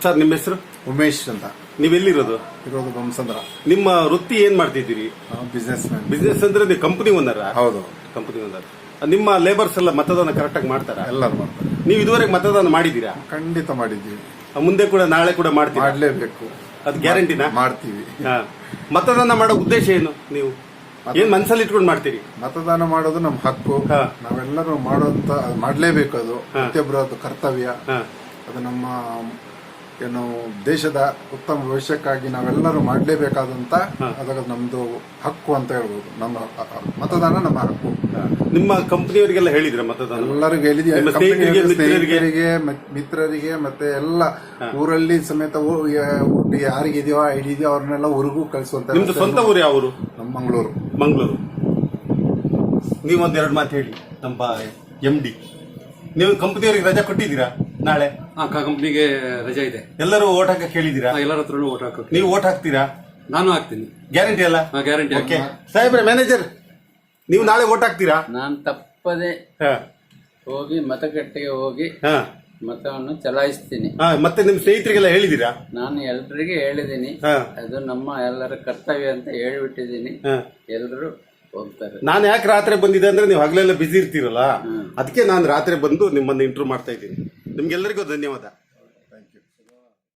Sir ನಿಮ್ಮ ಹೆಸರು? ಉಮೇಶ್ ಅಂತ. ನೀವೆಲ್ಲಿರೋದು? ಇರೋದು ಬೊಮ್ಮಸಂದ್ರ. ನಿಮ್ಮ ವೃತ್ತಿ ಏನ್ ಮಾಡ್ತಿದ್ದೀರಿ? Business man. ಬಿಸ್ನೆಸ್ ಅಂದ್ರೆ ನೀವು ಕಂಪನಿ ಓನರ್? ಹೌದು, ಕಂಪನಿ ಓನರ್. ನಿಮ್ಮ ಲೇಬರ್ಸ್ ಎಲ್ಲ ಮತದಾನ ಕರೆಕ್ಟ್ ಆಗಿ ಮಾಡ್ತಾರ? ಎಲ್ಲರೂ ಮಾಡ್ತಾರೆ. ನೀವು ಇದುವರೆಗೆ ಮತದಾನ ಮಾಡಿದ್ದೀರಾ? ಖಂಡಿತ ಮಾಡಿದ್ದೀವಿ. ಮುಂದೆ ಕೂಡ ನಾಳೆ ಕೂಡ ಮಾಡ್ತೀರಾ? ಮಾಡ್ಲೇಬೇಕು. ಅದು ಗ್ಯಾರಂಟಿನಾ? ಮಾಡ್ತೀವಿ. ಮತದಾನ ಮಾಡೋ ಉದ್ದೇಶ ಏನು? ನೀವು ಏನ್ ಮನಸ್ಸಲ್ಲಿ ಇಟ್ಕೊಂಡು ಮಾಡ್ತೀರಿ? ಮತದಾನ ಮಾಡೋದು ನಮ್ಮ ಹಕ್ಕು. ನಾವೆಲ್ಲರೂ ಮಾಡುವಂತ ಮಾಡ್ಲೇಬೇಕು. ಅದು ಪ್ರತಿಯೊಬ್ಬರದ್ದು ಕರ್ತವ್ಯ. ಅದು ನಮ್ಮ ಏನು ದೇಶದ ಉತ್ತಮ ಭವಿಷ್ಯಕ್ಕಾಗಿ ನಾವೆಲ್ಲರೂ ಮಾಡಲೇಬೇಕಾದಂತ ಅದರ ನಮ್ದು ಹಕ್ಕು ಅಂತ ಹೇಳ್ಬೋದು. ನಮ್ಮ ಮತದಾನ ನಮ್ಮ ಹಕ್ಕು. ನಿಮ್ಮ ಕಂಪನಿಯವರಿಗೆಲ್ಲ ಹೇಳಿದ್ರೆ ಮತದಾನ? ಎಲ್ಲರಿಗೂ ಹೇಳಿದೀವಿ, ಸ್ನೇಹಿತರಿಗೆ, ಮಿತ್ರರಿಗೆ, ಮತ್ತೆ ಎಲ್ಲ ಊರಲ್ಲಿ ಸಮೇತ ಯಾರಿಗೆ ಇದೆಯೋ ಐಡಿ ಇದೆಯೋ ಅವ್ರನ್ನೆಲ್ಲ ಊರಿಗೂ ಕಳಿಸುವಂತ. ನಿಮ್ದು ಸ್ವಂತ ಊರು ಯಾವ ಊರು? ನಮ್ಮ ಮಂಗಳೂರು. ಮಂಗಳೂರು. ನೀವೊಂದೆರಡು ಮಾತು ಹೇಳಿ ನಮ್ಮ MD. ನೀವು ಕಂಪನಿಯವರಿಗೆ ರಜೆ ಕೊಟ್ಟಿದ್ದೀರಾ ನಾಳೆ? ಕಂಪ್ನಿಗೆ ರಜೆ ಇದೆ. ಎಲ್ಲರೂ ಓಟ್ ಹಾಕಕ್ಕೆ ಹೇಳಿದ್ದೀರಾ? ಎಲ್ಲರ ಹತ್ರನೂ ಓಟ್ ಹಾಕಕ್ಕೆ. ನೀವು ಓಟ್ ಹಾಕ್ತೀರಾ? ನಾನು ಹಾಕ್ತೀನಿ. ಗ್ಯಾರಂಟಿ ಅಲ್ಲ? ಗ್ಯಾರಂಟಿ. ಓಕೆ ಸಾಹೇಬ್ರೆ, ಮ್ಯಾನೇಜರ್ ನೀವು ನಾಳೆ ಓಟ್ ಹಾಕ್ತೀರಾ? ನಾನು ತಪ್ಪದೆ ಹೋಗಿ ಮತಗಟ್ಟೆಗೆ ಹೋಗಿ ಮತವನ್ನು ಚಲಾಯಿಸ್ತೀನಿ. ಮತ್ತೆ ನಿಮ್ ಸ್ನೇಹಿತರಿಗೆಲ್ಲ ಹೇಳಿದೀರಾ? ನಾನು ಎಲ್ಲರಿಗೆ ಹೇಳಿದ್ದೀನಿ. ಅದು ನಮ್ಮ ಎಲ್ಲರ ಕರ್ತವ್ಯ ಅಂತ ಹೇಳಿಬಿಟ್ಟಿದ್ದೀನಿ. ಎಲ್ಲರೂ ಹೋಗ್ತಾರೆ. ನಾನು ಯಾಕೆ ರಾತ್ರಿ ಬಂದಿದ್ದೆ ಅಂದ್ರೆ ನೀವು ಹಗಲೆಲ್ಲ ಬಿಸಿ ಇರ್ತೀರಲ್ಲ, ಅದಕ್ಕೆ ನಾನು ರಾತ್ರಿ ಬಂದು ನಿಮ್ಮನ್ನು ಇಂಟರ್ವ್ಯೂ ಮಾಡ್ತಾ ಇದ್ದೀನಿ. ನಿಮ್ಗೆಲ್ಲರಿಗೂ ಧನ್ಯವಾದ.